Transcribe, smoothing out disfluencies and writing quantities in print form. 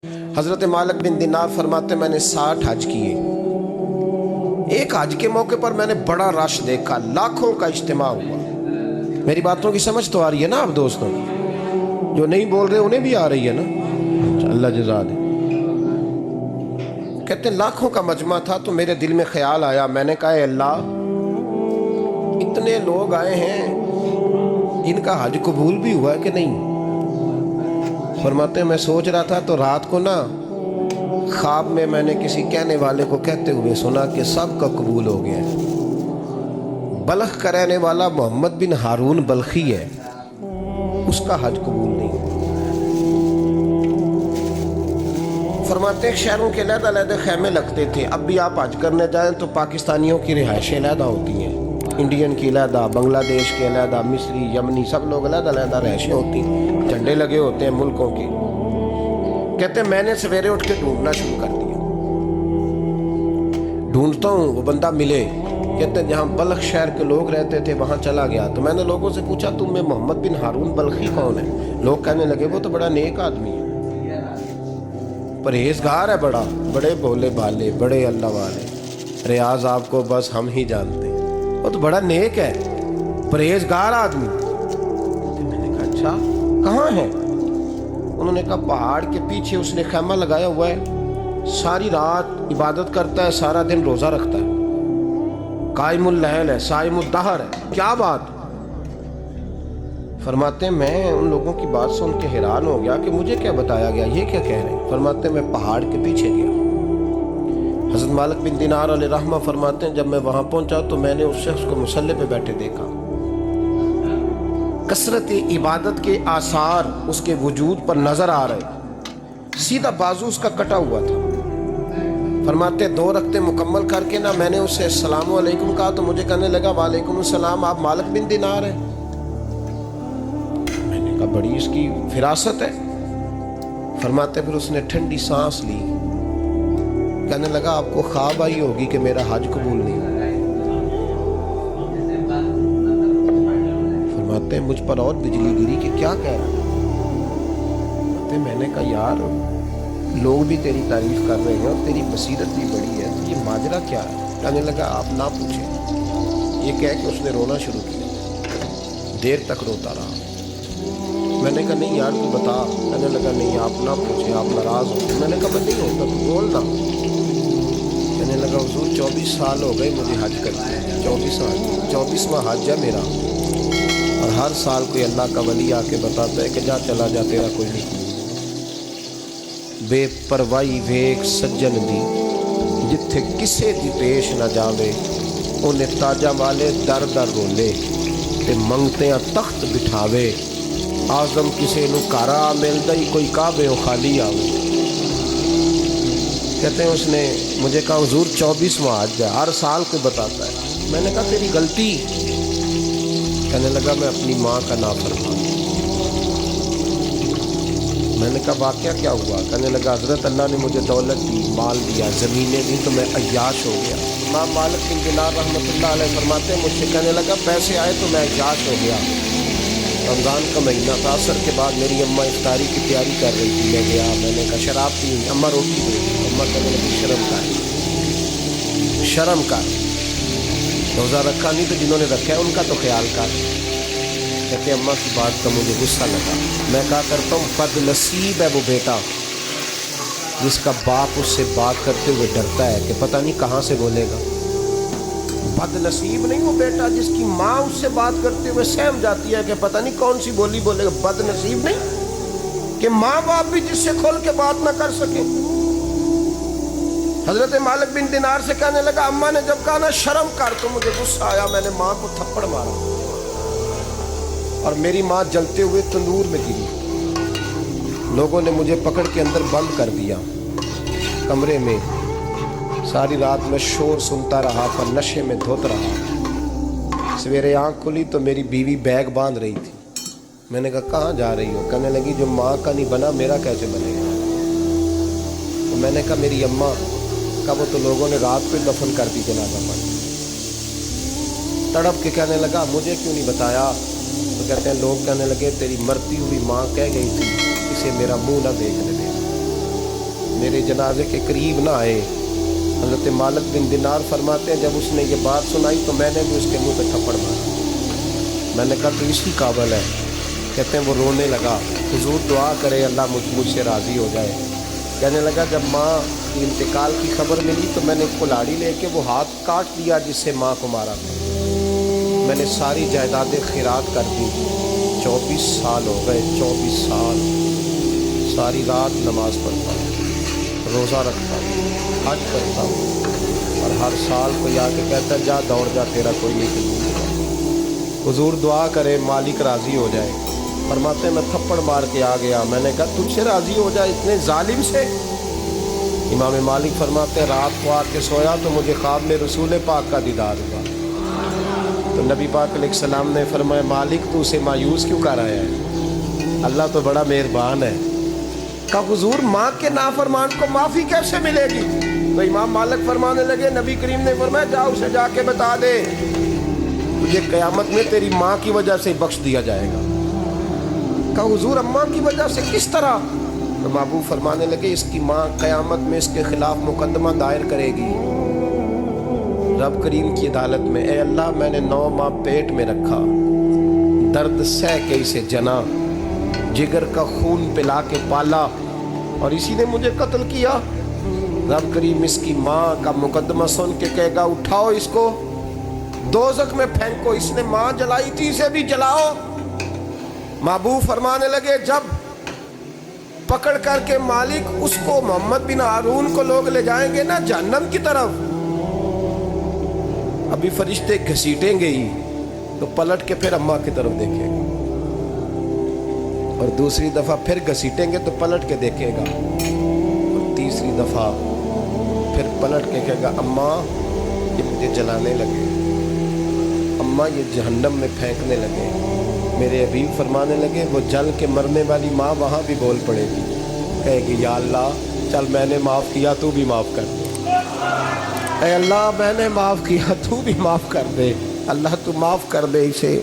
हज़रत मालिक बिन दिनार फरमाते मैंने 60 हज किए। एक हज के मौके पर मैंने बड़ा रश देखा, लाखों का इज्तिमा हुआ। मेरी बातों की समझ तो आ रही है ना आप दोस्तों? जो नहीं बोल रहे उन्हें भी आ रही है ना? अल्लाह जज़ा दे। कहते लाखों का मजमा था तो मेरे दिल में ख्याल आया, मैंने कहा अल्लाह इतने लोग आए हैं, इनका हज कबूल भी हुआ है कि नहीं? फरमाते मैं सोच रहा था तो रात को ना ख्वाब में मैंने किसी कहने वाले को कहते हुए सुना कि सब का कबूल हो गया है। बल्ख का रहने वाला मोहम्मद बिन हारून बल्खी है, उसका हज कबूल नहीं। फरमाते शहरों के अलग-अलग खैमे लगते थे। अब भी आप हज करने जाएं तो पाकिस्तानियों की रिहाइशें अलग होती हैं, इंडियन की अलग, बांग्लादेश के अलग, मिस्री, यमनी, सब लोग अलग-अलग रिहाइशें होती हैं, झंडे लगे होते हैं मुल्कों के। कहते मैंने सवेरे उठ के ढूंढना शुरू कर दिया, ढूंढता हूँ वो बंदा मिले। कहते जहाँ बल्ख शहर के लोग रहते थे वहाँ चला गया तो मैंने लोगों से पूछा तुम में मोहम्मद बिन हारून बल्खी कौन है? लोग कहने लगे वो तो बड़ा नेक आदमी है, परहेजगार है, बड़े भोले भाले, बड़े अल्लाह वाले, रियाज आपको बस हम ही जानते हैं, वो तो बड़ा नेक है, परहेजगार आदमी। तो मैंने कहा अच्छा कहाँ है? उन्होंने कहा पहाड़ के पीछे उसने खैमा लगाया हुआ है, सारी रात इबादत करता है, सारा दिन रोजा रखता है, कायमुल लैल है, साइमुद दहर है। क्या बात? फरमाते मैं उन लोगों की बात सुन के हैरान हो गया कि मुझे क्या बताया गया, ये क्या कह रहे हैं? फरमाते मैं पहाड़ के पीछे गया। हज़रत मालिक बिन दिनार अलैहिर्रहमा फरमाते हैं जब मैं वहां पहुंचा तो मैंने उस शख्स को मुसल्ले पे बैठे देखा। कसरत इबादत के आसार उसके वजूद पर नजर आ रहे, सीधा बाजू उसका कटा हुआ था। फरमाते 2 रकते मुकम्मल करके ना मैंने उससे अस्सलामु अलैकुम कहा तो मुझे कहने लगा वालेकुम सलाम, आप मालिक बिन दिनार हैं? मैंने कहा बड़ी इसकी फिरासत है। फरमाते फिर उसने ठंडी सांस ली, कहने लगा आपको ख्वाब आई होगी कि मेरा हज कबूल नहीं हुआ। फरमाते मुझ पर और बिजली गिरी कि क्या कह रहा है? मैंने कहा यार लोग भी तेरी तारीफ कर रहे हैं और तेरी बसीरत भी बड़ी है, तो ये माजरा क्या है? कहने लगा आप ना पूछें। ये कह के उसने रोना शुरू किया, देर तक रोता रहा। मैंने कहा नहीं यार तू बता। कहने लगा नहीं आप ना पूछें, आप नाराज हो। मैंने कहा मैं नहीं होता, तू बोल ना। कहने लगा हुजूर 24 साल हो गए मुझे हज करते हैं, 24वां हज है मेरा, और हर साल कोई अल्लाह का वली आके बताता है कि जा चला जा तेरा कोई नहीं। बेपरवाही वेख सज्जन दी जिथे किसे दी पेश न जावे, उन्हें ताजा वाले दर दर रोले ते मंगते तख्त बिठावे, आजम किसे नू कारा मिलदा ही कोई काबे ओ खाली आवे। कहते हैं उसने मुझे कहा हुजूर 24वां हज है, हर साल कोई बताता है। मैंने कहा तेरी गलती। कहने लगा मैं अपनी माँ का नाफरमान। मैंने कहा वाकया क्या हुआ? कहने लगा हजरत अल्लाह ने मुझे दौलत दी, माल दिया, ज़मीनें दी तो मैं अय्याश हो गया। इमाम मालिक बिन दिनार रहमतुल्लाह अलैह फरमाते हैं मुझसे कहने लगा पैसे आए तो मैं अय्याश हो गया। रमज़ान का महीना था, असर के बाद मेरी अम्मा इफ्तारी की तैयारी कर रही थी, मैं गया। मैंने कहा शराब पी, अम्मा रोटी दे। अम्मा कहने लगी शर्म कर, शर्म कर, रोज़ा रखा नहीं तो जिन्होंने रखा है उनका तो ख्याल कर। कहते अम्मा की बात का मुझे गुस्सा लगा। मैं कहा करता हूँ बदनसीब है वो बेटा जिसका बाप उससे बात करते हुए डरता है कि पता नहीं कहाँ से बोलेगा। बदनसीब नहीं वो बेटा जिसकी माँ उससे बात करते हुए सहम जाती है कि पता नहीं कौन सी बोली बोलेगा। बदनसीब नहीं कि माँ बाप भी जिससे खोल के बात ना कर सके। हजरत मालिक बिन दिनार से कहने लगा अम्मा ने जब कहा ना शर्म कर तो मुझे गुस्सा आया, मैंने माँ को थप्पड़ मारा और मेरी माँ जलते हुए तंदूर में गिरी। लोगों ने मुझे पकड़ के अंदर बंद कर दिया कमरे में। सारी रात में शोर सुनता रहा पर नशे में धोता रहा। सवेरे आँख खुली तो मेरी बीवी बैग बांध रही थी। मैंने कहा कहाँ जा रही हो? कहने लगी जो माँ का नहीं बना मेरा कैसे बनेगा? तो मैंने कहा मेरी अम्मा का वो तो लोगों ने रात को दफन कर दी जनाजा पर। तड़प के कहने लगा मुझे क्यों नहीं बताया? तो कहते हैं लोग कहने लगे तेरी मरती हुई माँ कह गई थी इसे मेरा मुंह ना देखने दे। میرے جنازے کے قریب نہ آئے۔ حضرت مالک بن دینار فرماتے ہیں جب اس نے یہ بات سنائی تو میں نے بھی اس کے منہ پہ تھپڑ مارا۔ میں نے کہا تو اسی قابل ہے۔ کہتے ہیں وہ رونے لگا، حضور دعا کرے اللہ مجھ سے راضی ہو جائے۔ کہنے لگا جب ماں کی انتقال کی خبر ملی تو میں نے کلاڑی لے کے وہ ہاتھ کاٹ دیا جس سے ماں کو مارا تھا۔ میں نے ساری جائیدادیں خیرات کر دی۔ 24 سال ہو گئے، 24 سال ساری رات نماز پڑھتا ہوں، روزہ رکھتا ہوں، حج کرتا ہوں، اور ہر سال کوئی آ کے کہتا ہے جا دوڑ جا تیرا کوئی نہیں قبول ہوگا۔ حضور دعا کرے مالک راضی ہو جائے۔ فرماتے ہیں میں تھپڑ مار کے آ گیا۔ میں نے کہا تجھ سے راضی ہو جائے اتنے ظالم سے؟ امام مالک فرماتے ہیں رات کو آ کے سویا تو مجھے خواب میں رسول پاک کا دیدار ہوا۔ تو نبی پاک علیہ السلام نے فرمایا مالک تو اسے مایوس کیوں کر رہا ہے؟ اللہ تو بڑا مہربان ہے۔ کہا حضور ماں کے نافرمان کو معافی کیسے ملے گی؟ تو امام مالک فرمانے لگے نبی کریم نے فرمایا جا اسے جا کے بتا دے تجھے قیامت میں تیری ماں کی وجہ سے بخش دیا جائے گا۔ کہا حضور اماں کی وجہ سے کس طرح؟ تو محبوب فرمانے لگے اس کی ماں قیامت میں اس کے خلاف مقدمہ دائر کرے گی رب کریم کی عدالت میں، اے اللہ میں نے 9 ماہ پیٹ میں رکھا، درد سہ کے اسے جنا، جگر کا خون پلا کے پالا، اور اسی نے مجھے قتل کیا۔ رب کریم اس کی ماں کا مقدمہ سن کے کہے گا اٹھاؤ اس کو دوزخ میں پھینکو، اس نے ماں جلائی تھی اسے بھی جلاؤ۔ محبوب فرمانے لگے جب پکڑ کر کے مالک اس کو محمد بن ہارون کو لوگ لے جائیں گے نا جہنم کی طرف، ابھی فرشتے گھسیٹیں گے ہی تو پلٹ کے پھر اماں کی طرف دیکھے گا، اور دوسری دفعہ پھر گھسیٹیں گے تو پلٹ کے دیکھے گا، اور تیسری دفعہ پھر پلٹ کے کہے گا اماں یہ مجھے جلانے لگے، اماں یہ جہنم میں پھینکنے لگے۔ میرے حبیب فرمانے لگے وہ جل کے مرنے والی ماں وہاں بھی بول پڑے گی، کہے گی یا اللہ چل میں نے معاف کیا تو بھی معاف کر دے، اے اللہ میں نے معاف کیا تو بھی معاف کر دے، اللہ تو معاف کر دے اسے۔